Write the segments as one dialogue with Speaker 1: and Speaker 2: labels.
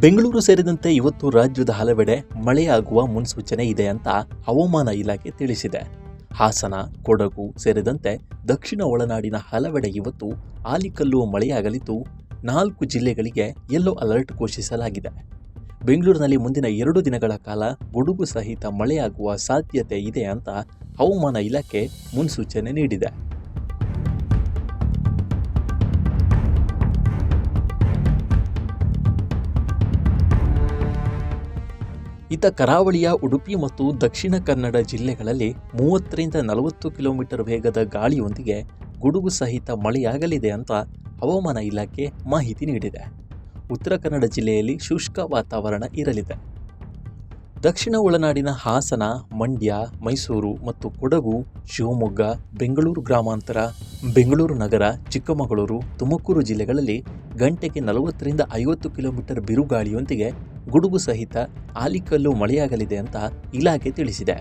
Speaker 1: ಬೆಂಗಳೂರು ಸೇರಿದಂತೆ ಇವತ್ತು ರಾಜ್ಯದ ಹಲವೆಡೆ ಮಳೆಯಾಗುವ ಮುನ್ಸೂಚನೆ ಇದೆ ಅಂತ ಹವಾಮಾನ ಇಲಾಖೆ ತಿಳಿಸಿದೆ. ಹಾಸನ, ಕೊಡಗು ಸೇರಿದಂತೆ ದಕ್ಷಿಣ ಒಳನಾಡಿನ ಹಲವೆಡೆ ಇವತ್ತು ಆಲಿಕಲ್ಲು ಮಳೆಯಾಗಲಿದ್ದು 4 ಜಿಲ್ಲೆಗಳಿಗೆ ಯೆಲ್ಲೋ ಅಲರ್ಟ್ ಘೋಷಿಸಲಾಗಿದೆ. ಬೆಂಗಳೂರಿನಲ್ಲಿ ಮುಂದಿನ 2 ದಿನಗಳ ಕಾಲ ಗುಡುಗು ಸಹಿತ ಮಳೆಯಾಗುವ ಸಾಧ್ಯತೆ ಇದೆ ಅಂತ ಹವಾಮಾನ ಇಲಾಖೆ ಮುನ್ಸೂಚನೆ ನೀಡಿದೆ. ಇತ್ತ ಕರಾವಳಿಯ ಉಡುಪಿ ಮತ್ತು ದಕ್ಷಿಣ ಕನ್ನಡ ಜಿಲ್ಲೆಗಳಲ್ಲಿ 30ರಿಂದ 40 ಕಿಲೋಮೀಟರ್ ವೇಗದ ಗಾಳಿಯೊಂದಿಗೆ ಗುಡುಗು ಸಹಿತ ಮಳೆಯಾಗಲಿದೆ ಅಂತ ಹವಾಮಾನ ಇಲಾಖೆ ಮಾಹಿತಿ ನೀಡಿದೆ. ಉತ್ತರ ಕನ್ನಡ ಜಿಲ್ಲೆಯಲ್ಲಿ ಶುಷ್ಕ ವಾತಾವರಣ ಇರಲಿದೆ. ದಕ್ಷಿಣ ಒಳನಾಡಿನ ಹಾಸನ, ಮಂಡ್ಯ, ಮೈಸೂರು ಮತ್ತು ಕೊಡಗು, ಶಿವಮೊಗ್ಗ, ಬೆಂಗಳೂರು ಗ್ರಾಮಾಂತರ, ಬೆಂಗಳೂರು ನಗರ, ಚಿಕ್ಕಮಗಳೂರು, ತುಮಕೂರು ಜಿಲ್ಲೆಗಳಲ್ಲಿ ಗಂಟೆಗೆ 40ರಿಂದ 50 ಕಿಲೋಮೀಟರ್ ಬಿರುಗಾಳಿಯೊಂದಿಗೆ ಗುಡುಗು ಸಹಿತ ಆಲಿಕಲ್ಲು ಮಳೆಯಾಗಲಿದೆ ಅಂತ ಇಲಾಖೆ ತಿಳಿಸಿದೆ.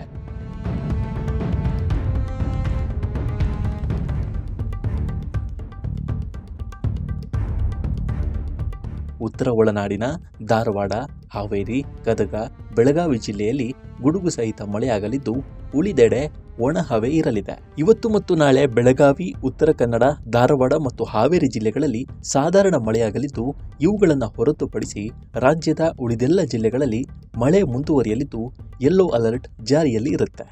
Speaker 1: ಉತ್ತರ ಒಳನಾಡಿನ ಧಾರವಾಡ, ಹಾವೇರಿ, ಗದಗ, ಬೆಳಗಾವಿ ಜಿಲ್ಲೆಯಲ್ಲಿ ಗುಡುಗು ಸಹಿತ ಮಳೆಯಾಗಲಿದ್ದು ಉಳಿದೆಡೆ ಒಣ ಹವೆ ಇರಲಿದೆ. ಇವತ್ತು ಮತ್ತು ನಾಳೆ ಬೆಳಗಾವಿ, ಉತ್ತರ ಕನ್ನಡ, ಧಾರವಾಡ ಮತ್ತು ಹಾವೇರಿ ಜಿಲ್ಲೆಗಳಲ್ಲಿ ಸಾಧಾರಣ ಮಳೆಯಾಗಲಿದ್ದು ಇವುಗಳನ್ನು ಹೊರತುಪಡಿಸಿ ರಾಜ್ಯದ ಉಳಿದೆಲ್ಲ ಜಿಲ್ಲೆಗಳಲ್ಲಿ ಮಳೆ ಮುಂದುವರಿಯಲಿದ್ದು ಯೆಲ್ಲೋ ಅಲರ್ಟ್ ಜಾರಿಯಲ್ಲಿ ಇರುತ್ತೆ.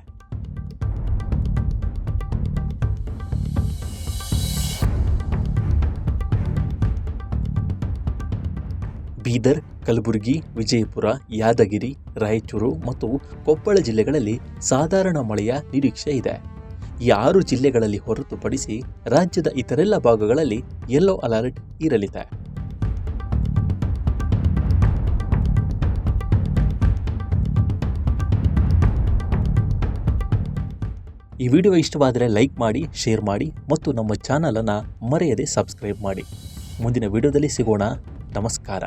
Speaker 1: ಬೀದರ್, ಕಲಬುರಗಿ, ವಿಜಯಪುರ, ಯಾದಗಿರಿ, ರಾಯಚೂರು ಮತ್ತು ಕೊಪ್ಪಳ ಜಿಲ್ಲೆಗಳಲ್ಲಿ ಸಾಧಾರಣ ಮಳೆಯ ನಿರೀಕ್ಷೆ ಇದೆ. ಈ 6 ಜಿಲ್ಲೆಗಳಲ್ಲಿ ಹೊರತುಪಡಿಸಿ ರಾಜ್ಯದ ಇತರೆಲ್ಲ ಭಾಗಗಳಲ್ಲಿ ಯೆಲ್ಲೋ ಅಲರ್ಟ್ ಇರಲಿದೆ. ಈ ವಿಡಿಯೋ ಇಷ್ಟವಾದರೆ ಲೈಕ್ ಮಾಡಿ, ಶೇರ್ ಮಾಡಿ ಮತ್ತು ನಮ್ಮ ಚಾನಲನ್ನು ಮರೆಯದೆ ಸಬ್ಸ್ಕ್ರೈಬ್ ಮಾಡಿ. ಮುಂದಿನ ವಿಡಿಯೋದಲ್ಲಿ ಸಿಗೋಣ. ನಮಸ್ಕಾರ.